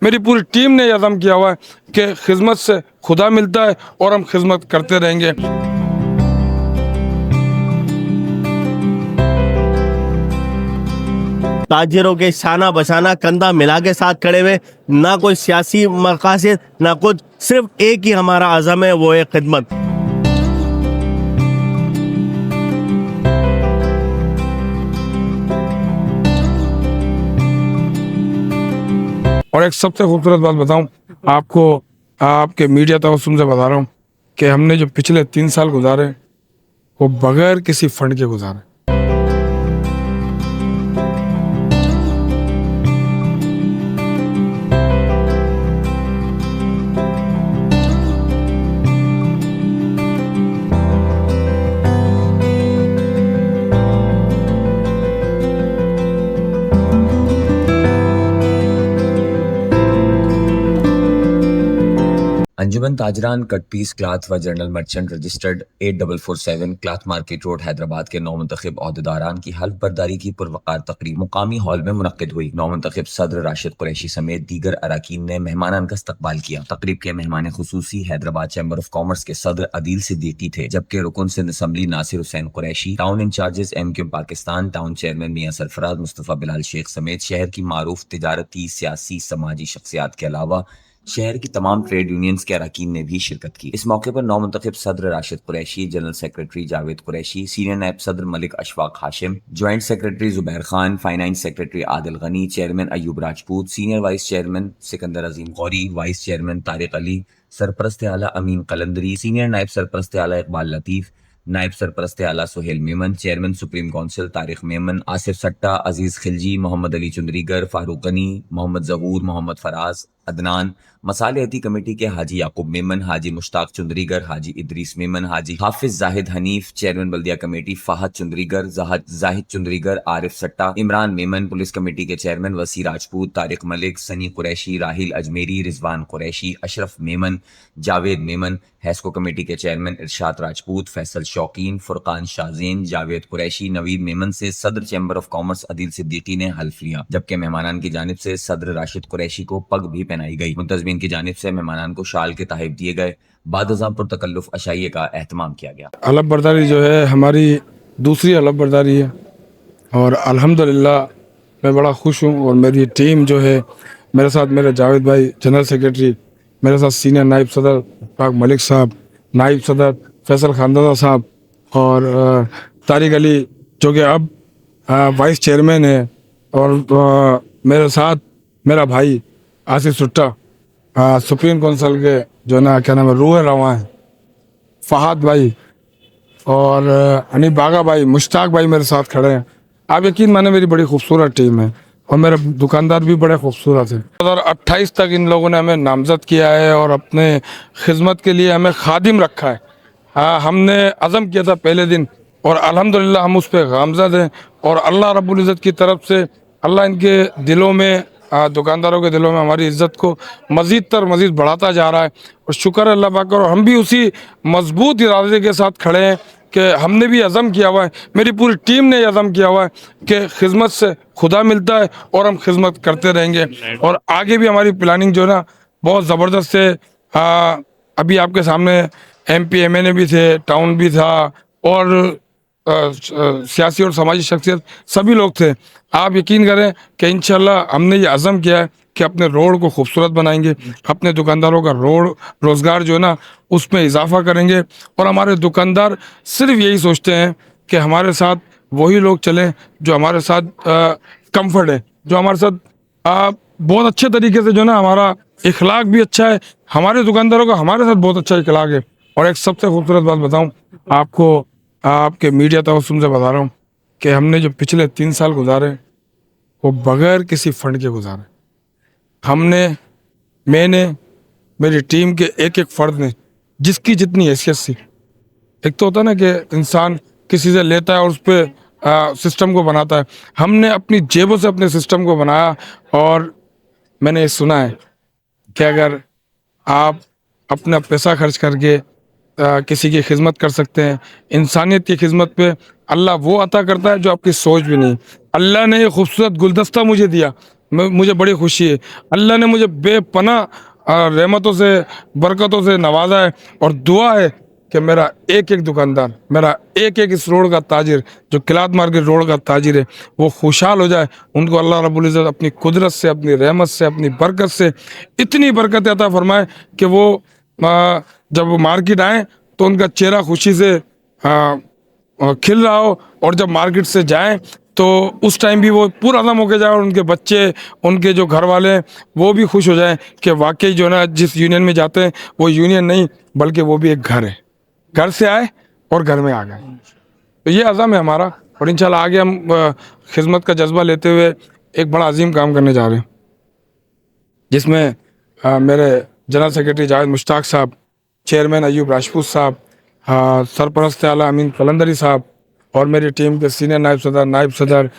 میری پوری ٹیم نے یہ عزم کیا ہوا ہے کہ خدمت سے خدا ملتا ہے اور ہم خدمت کرتے رہیں گے۔ تاجروں کے شانہ بشانہ کندھا ملا کے ساتھ کھڑے ہوئے، نہ کوئی سیاسی مقاصد نہ کچھ، صرف ایک ہی ہمارا عزم ہے، وہ ہے خدمت۔ اور ایک سب سے خوبصورت بات بتاؤں آپ کو، آپ کے میڈیا توسم سے بتا رہا ہوں کہ ہم نے جو پچھلے 3 سال گزارے وہ بغیر کسی فنڈ کے گزارے۔ انجمن تاجران کٹ پیس کلاتھ و general merchant registered 8447 cloth market road Hyderabad کے نومنتخب عہدیداران کی حلف برداری کی پروقار تقریب مقامی ہال میں منعقد ہوئی۔ نومنتخب صدر راشد قریشی سمیت دیگر اراکین نے مہمانان کا استقبال کیا۔ تقریب کے مہمان خصوصی حیدرآباد چیمبر آف کامرس کے صدر عدیل صدیقی تھے، جبکہ رکن Sindh assembly Nasir Hussain Qureshi, town incharges MQ Pakistan, town chairman Mian Sarfaraz مصطفیٰ بلال شیخ سمیت شہر کی معروف تجارتی، سیاسی، سماجی شخصیات کے علاوہ شہر کی تمام ٹریڈ یونینز کے اراکین نے بھی شرکت کی۔ اس موقع پر نومنتخب صدر Rashid Qureshi, general secretary Javed Qureshi, senior نائب صدر Malik Ashfaq Hashim, joint secretary Zubair Khan, finance secretary Adil Ghani, chairman Ayub Rajput, senior vice chairman Sikandar Azeem Ghauri, vice chairman Tariq Ali, سرپرست اعلیٰ امین قلندری، سینئر نائب سرپرست اعلیٰ اقبال لطیف، نائب سرپرست اعلیٰ Sohail Memon, chairman supreme council Tariq Memon, Asif سٹا، عزیز خلجی، محمد علی چندریگر، فاروق غنی، محمد ظہور، محمد فراز، عدنان، مصالحتی کمیٹی کے حاجی یعقوب میمن، حاجی مشتاق چندریگر، حاجی ادریس میمن، حاجی حافظ زاہد حنیف، چیئرمین بلدیہ کمیٹی فہد چندریگر، زاہد چندریگر، عارف سٹا، عمران میمن، پولیس کمیٹی کے چیئرمین وسیع راجپوت، طارق ملک، سنی قریشی، راہیل اجمیری، رضوان قریشی، اشرف میمن، جاوید میمن، ہیسکو کمیٹی کے چیئرمین ارشاد راجپوت، فیصل شوقین، فرقان شازین، جاوید قریشی، نوید میمن سے صدر چیمبر آف کامرس عدیل صدیقی نے حلف لیا، جبکہ مہمانان کی جانب سے صدر راشد قریشی کو پگ بھی پہنائی گئی۔ منتظمین کی جانب سے مہمانان کو شال کے تحائف دیے گئے، بعد ازاں پرتکلف عشائیے کا اہتمام کیا گیا۔ حلف برداری جو ہے ہماری دوسری حلف برداری ہے اور الحمدللہ میں بڑا خوش ہوں، اور میری ٹیم جو ہے میرے ساتھ، میرے جاوید بھائی جنرل سیکریٹری، میرے ساتھ سینئر نائب صدر پاک ملک صاحب، نائب صدر فیصل خاندازہ صاحب، اور طارق علی جو کہ اب وائس چیئرمین ہے، اور میرے ساتھ میرا بھائی آصف سٹا، سپریم کونسل کے جو نا کیا نام ہے روح رواں ہیں، فہد بھائی اور انیب باغا بھائی، مشتاق بھائی میرے ساتھ کھڑے ہیں۔ آپ یقین مانے میری بڑی خوبصورت ٹیم ہے اور میرے دکاندار بھی بڑے خوبصورت ہیں۔ 2028 تک ان لوگوں نے ہمیں نامزد کیا ہے اور اپنے خدمت کے لیے ہمیں خادم رکھا ہے۔ ہم نے عزم کیا تھا پہلے دن اور الحمدللہ ہم اس پہ گامزد ہیں، اور اللہ رب العزت کی طرف سے اللہ ان کے دلوں میں، دکانداروں کے دلوں میں ہماری عزت کو مزید بڑھاتا جا رہا ہے، اور شکر ہے اللہ پاک کا، اور ہم بھی اسی مضبوط ارادے کے ساتھ کھڑے ہیں کہ ہم نے بھی عزم کیا ہوا ہے، میری پوری ٹیم نے یہ عزم کیا ہوا ہے کہ خدمت سے خدا ملتا ہے اور ہم خدمت کرتے رہیں گے، اور آگے بھی ہماری پلاننگ جو ہے نا بہت زبردست ہے۔ ابھی آپ کے سامنے MP MNA بھی تھے، ٹاؤن بھی تھا، اور سیاسی اور سماجی شخصیت سبھی لوگ تھے۔ آپ یقین کریں کہ انشاءاللہ ہم نے یہ عزم کیا ہے کہ اپنے روڈ کو خوبصورت بنائیں گے، اپنے دکانداروں کا روزگار جو ہے نا اس میں اضافہ کریں گے، اور ہمارے دکاندار صرف یہی سوچتے ہیں کہ ہمارے ساتھ وہی لوگ چلیں جو ہمارے ساتھ کمفرٹ ہے، جو ہمارے ساتھ بہت اچھے طریقے سے جو ہے نا، ہمارا اخلاق بھی اچھا ہے، ہمارے دکانداروں کا ہمارے ساتھ بہت اچھا اخلاق ہے۔ اور ایک سب سے خوبصورت بات بتاؤں آپ کو، آپ کے میڈیا توسم سے بتا رہا ہوں کہ ہم نے جو پچھلے 3 سال گزارے وہ بغیر کسی فنڈ کے گزارے۔ میں نے، میری ٹیم کے ایک فرد نے، جس کی جتنی حیثیت سی، ایک تو ہوتا ہے نا کہ انسان کسی سے لیتا ہے اور اس پہ سسٹم کو بناتا ہے، ہم نے اپنی جیبوں سے اپنے سسٹم کو بنایا، اور میں نے یہ سنا ہے کہ اگر آپ اپنا پیسہ خرچ کر کے کسی کی خدمت کر سکتے ہیں، انسانیت کی خدمت پہ اللہ وہ عطا کرتا ہے جو آپ کی سوچ بھی نہیں۔ اللہ نے یہ خوبصورت گلدستہ مجھے دیا मुझे बड़ी खुशी है। अल्लाह ने मुझे बेपनाह रहमतों से बरकतों से नवाजा है, और दुआ है कि मेरा एक एक दुकानदार, मेरा एक एक इस रोड का ताजिर, जो क्लाथ मार्केट रोड का ताजिर है, वो खुशहाल हो जाए। उनको अल्लाह रब्बुल इज़्ज़त अपनी कुदरत से, अपनी रहमत से, अपनी बरकत से इतनी बरकत अता फरमाए कि वो जब वो मार्केट आए तो उनका चेहरा खुशी से खिल रहा हो, और जब मार्केट से जाएं तो उस टाइम भी वो पूरा दम होके जाए, और उनके बच्चे, उनके जो घर वाले हैं, वो भी खुश हो जाएं कि वाकई जो है ना, जिस यूनियन में जाते हैं वो यूनियन नहीं बल्कि वो भी एक घर है, घर से आए और घर में आ गए। तो ये अज़म है हमारा, और इंशाल्लाह आगे हम खिदमत का जज्बा लेते हुए एक बड़ा अजीम काम करने जा रहे हैं, जिसमें मेरे जनरल सेक्रेटरी जावेद मुश्ताक साहब, चेयरमैन अयूब राजपूत साहब, सरपरस्त आला अमीन कलंदरी साहब, और मेरी टीम के सीनियर नायब सदर,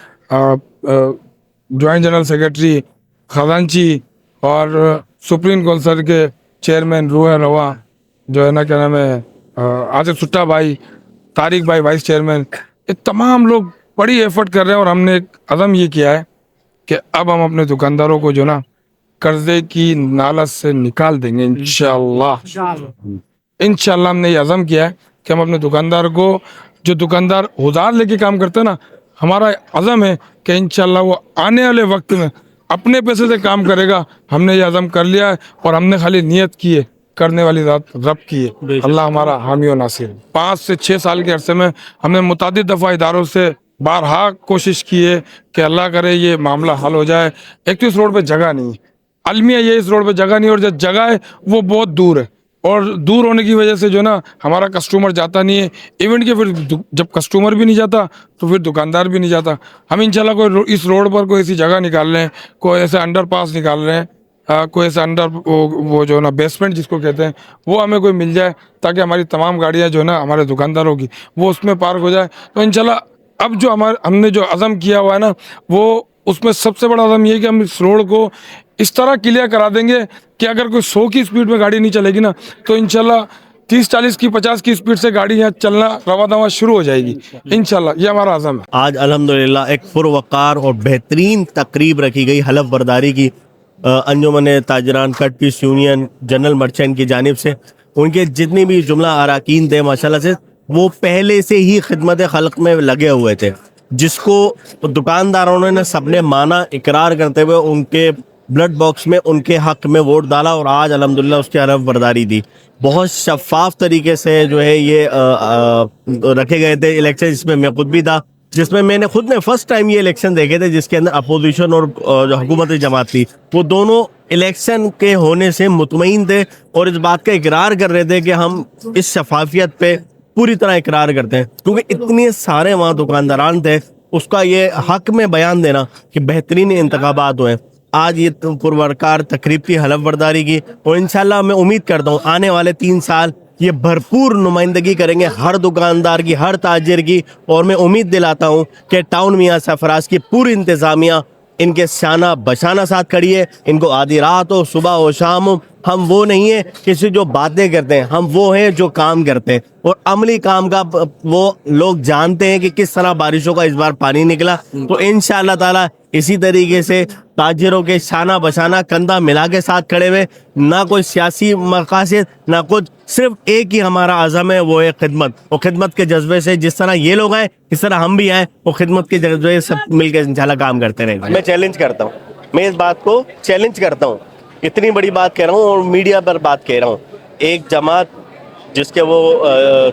जॉइंट जनरल सेक्रेटरी खजांची, और सुप्रीम काउंसिल के चेयरमैन रूह रवा, जो है ना, क्या नाम है, आसिफ सुट्टा भाई, तारिक भाई वाइस चेयरमैन, ये तमाम लोग बड़ी एफर्ट कर रहे हैं। और हमने एक अज़म ये किया है कि अब हम अपने दुकानदारों को जो ना कर्जे की नालत से निकाल देंगे इंशाअल्लाह। इंशाअल्लाह हमने ये अज़म किया है कि हम अपने दुकानदार को, जो दुकानदार उधार लेके काम करते हैं ना, हमारा अज़म है कि इंशाअल्लाह वो आने वाले वक्त में अपने पैसे से काम करेगा। हमने ये अज़म कर लिया है, और हमने खाली नियत की है, करने वाली ज़ात रब की है। अल्लाह हमारा हामी और नासिर। 5 से 6 साल के अरसे में हमने मुतादिद दफ़ा इदारों से बारहा कोशिश की है कि अल्लाह करे ये मामला हल हो जाए। एक तो इस रोड पे जगह नहीं है, अलमिया ये इस रोड पे जगह नहीं, और जो जगह है वो बहुत दूर है, और दूर होने की वजह से जो ना हमारा कस्टमर जाता नहीं है। इवेंट के फिर जब कस्टमर भी नहीं जाता तो फिर दुकानदार भी नहीं जाता। हम इंशाल्लाह कोई इस रोड पर कोई ऐसी जगह निकाल रहे हैं, कोई ऐसे अंडरपास निकाल रहे हैं, कोई ऐसा वो जो ना बेसमेंट जिसको कहते हैं, वो हमें कोई मिल जाए, ताकि हमारी तमाम गाड़ियाँ जो ना हमारे दुकानदारों की वो उसमें पार्क हो जाए। तो इंशाल्लाह अब जो हमने जो अज़म किया हुआ है ना, वो उसमें सबसे बड़ा अज़म ये है कि हम इस रोड को इस तरह क्लियर करा देंगे कि अगर कोई 100 की स्पीड में गाड़ी नहीं चलेगी ना, तो इंशाल्लाह 30-40 की 50 की स्पीड से गाड़ी यहाँ चलना रवा दवा शुरू हो जाएगी इंशाल्लाह। ये हमारा अज़म है। आज अल्हम्दुलिल्लाह एक पुरवकार और बेहतरीन तकरीब रखी गई हलफ बर्दारी की अंजुमन ताजरान cut piece union general merchant की जानिब से। उनके जितनी भी जुमला अराकीन थे माशाल्लाह से, वो पहले से ही खिदमत खल्क में लगे हुए थे, जिसको दुकानदारों ने सबने माना, इकरार करते हुए उनके ब्लड बॉक्स में उनके हक में वोट डाला, और आज अल्हम्दुलिल्लाह उसकी हलफ बर्दारी दी। बहुत शफाफ तरीके से जो है ये रखे गए थे इलेक्शन, जिसमें मैं खुद भी था, जिसमें मैंने खुद ने फर्स्ट टाइम ये इलेक्शन देखे थे, जिसके अंदर अपोजिशन और जो हुकूमती जमात थी, वो दोनों इलेक्शन के होने से मुतमईन थे, और इस बात का इकरार कर रहे थे कि हम इस शफाफियत पे पूरी तरह इकरार करते हैं, क्योंकि इतने सारे वहाँ दुकानदारान थे। उसका ये हक में बयान देना कि बेहतरीन इंतखाबात हुए। आज ये पुरवकार तकरीब की हलफ बर्दारी की, और इंशाल्लाह मैं उम्मीद करता हूँ आने वाले 3 साल ये भरपूर नुमाइंदगी करेंगे हर दुकानदार की, हर ताजिर की। और मैं उम्मीद दिलाता हूँ कि टाउन मियाँ सरफराज की पूरी इंतज़ामिया इनके शाना बशाना साथ खड़ी है। इनको आधी रात हो, सुबह हो, शाम हो, हम वो नहीं है किसी जो बातें करते हैं, हम वो हैं जो काम करते हैं, और अमली काम का वो लोग जानते हैं कि किस तरह बारिशों का इस बार पानी निकला। तो इंशाअल्लाह ताला इसी तरीके से ताजिरों के शाना बशाना कंधा मिला के साथ खड़े हुए, ना कोई सियासी मकासद ना कुछ, सिर्फ एक ही हमारा आज़म है, वो है खिदमत। और खिदमत के जज्बे से जिस तरह ये लोग आए, इस तरह हम भी आए, और खिदमत के जज्बे से सब मिलकर इंशाल्लाह काम करते रहेंगे। मैं चैलेंज करता हूँ, मैं इस बात को चैलेंज करता हूँ, इतनी बड़ी बात कह रहा हूँ और मीडिया पर बात कह रहा हूँ। एक जमात जिसके वो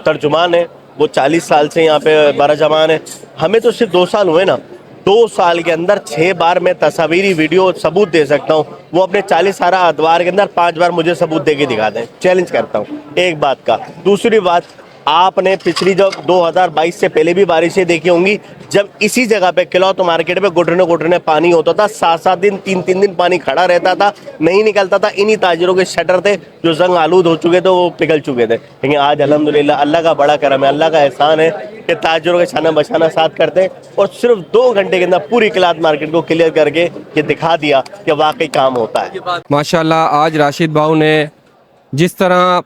तर्जुमान है, वो 40 साल से यहाँ पे बरजमान है, हमें तो सिर्फ 2 साल हुए ना, 2 साल के अंदर 6 बार मैं तस्वीरी वीडियो सबूत दे सकता हूँ। वो अपने 40 साल अदवार के अंदर 5 बार मुझे सबूत दे के दिखा दें। चैलेंज करता हूँ एक बात का। दूसरी बात, आपने पिछली जब 2022 से पहले भी बारिशें देखी होंगी, जब इसी जगह पे क्लॉथ मार्केट में घुटने घुटने पानी होता था, 7-7 दिन 3-3 दिन पानी खड़ा रहता था, नहीं निकलता था। इन्हीं ताजिरों के शटर थे जो जंग आलूद हो चुके थे, वो पिघल चुके थे। लेकिन आज अल्हम्दुलिल्लाह अल्लाह का बड़ा करम है, अल्लाह का एहसान है कि ताजिरों के शाना बशाना साथ करते हैं, और सिर्फ 2 घंटे के अंदर पूरी क्लॉथ मार्केट को क्लियर करके ये दिखा दिया कि वाकई काम होता है। माशाल्लाह आज राशिद भाऊ ने जिस तरह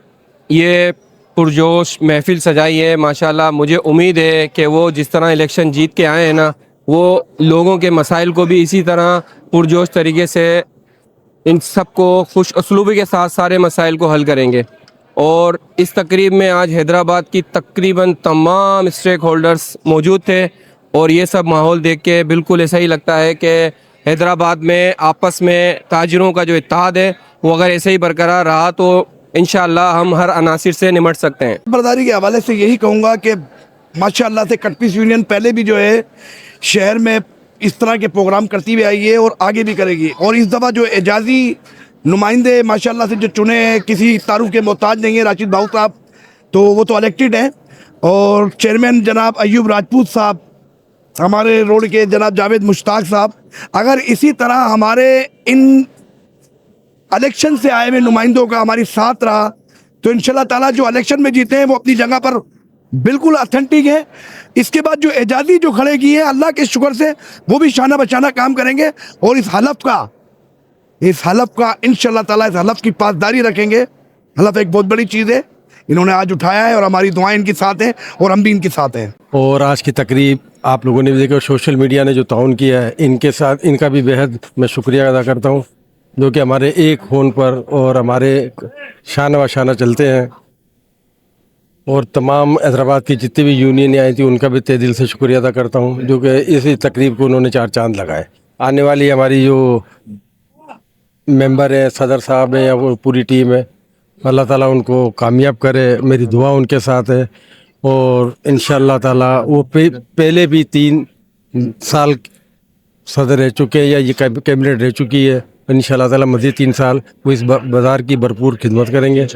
ये पुरजोश महफिल सजाई है, माशाल्लाह मुझे उम्मीद है कि वो जिस तरह इलेक्शन जीत के आए हैं ना, वो लोगों के मसाइल को भी इसी तरह पुरजोश तरीके से इन सबको खुश उसलूबी के साथ सारे मसाइल को हल करेंगे। और इस तकरीब में आज हैदराबाद की तकरीबन तमाम स्टेक होल्डर्स मौजूद थे और ये सब माहौल देख के बिल्कुल ऐसा ही लगता है कि हैदराबाद में आपस में ताजिरों का जो इत्तेहाद है वो अगर ऐसे ही बरकरार रहा तो इंशाअल्लाह हम हर अनासिर से निमट सकते हैं। बर्दारी के हवाले से यही कहूँगा कि माशाअल्लाह से कट पीस यूनियन पहले भी जो है शहर में इस तरह के प्रोग्राम करती हुई आई है और आगे भी करेगी। और इस दफ़ा जो एजाज़ी नुमाइंदे माशाअल्लाह से जो चुने हैं किसी तारुफ के मोहताज नहीं है राशिद भाऊ साहब, तो वो तो इलेक्टेड हैं। और चेयरमैन जनाब अयूब राजपूत साहब, हमारे रोड के जनाब जावेद मुश्ताक साहब, अगर इसी तरह हमारे इन इलेक्शन से आए हुए नुमाइंदों का हमारी साथ रहा तो इंशाल्लाह ताला जो इलेक्शन में जीते हैं वो अपनी जगह पर बिल्कुल ऑथेंटिक है। इसके बाद जो एजाज़ी जो खड़े की है अल्लाह के शुक्र से वो भी शाना बशाना काम करेंगे और इस हलफ का इंशाल्लाह ताला इस हलफ की पासदारी रखेंगे। हलफ एक बहुत बड़ी चीज़ है, इन्होंने आज उठाया है और हमारी दुआएं इनके साथ हैं और हम भी इनके साथ हैं। और आज की तकरीब आप लोगों ने भी देखा, सोशल मीडिया ने जो ताउन किया है इनके साथ, इनका भी बेहद मैं शुक्रिया अदा करता हूँ, जो कि हमारे एक होन पर और हमारे शाना व शाना चलते हैं। और तमाम हैदराबाद की जितनी भी यूनियन आई थी उनका भी तहे दिल से शुक्रिया अदा करता हूँ, जो कि इस तकरीब को उन्होंने चार चांद लगाए। आने वाली हमारी जो मेंबर हैं, सदर साहब हैं या वो पूरी टीम है, अल्लाह ताला उनको कामयाब करे, मेरी दुआ उनके साथ है। और इंशाअल्लाह ताला वो पहले भी 3 साल सदर रह चुके हैं या ये कैबिनेट रह चुकी है, इंशाअल्लाह ताला मज़ीद 3 साल वो इस बाज़ार की भरपूर खिदमत करेंगे।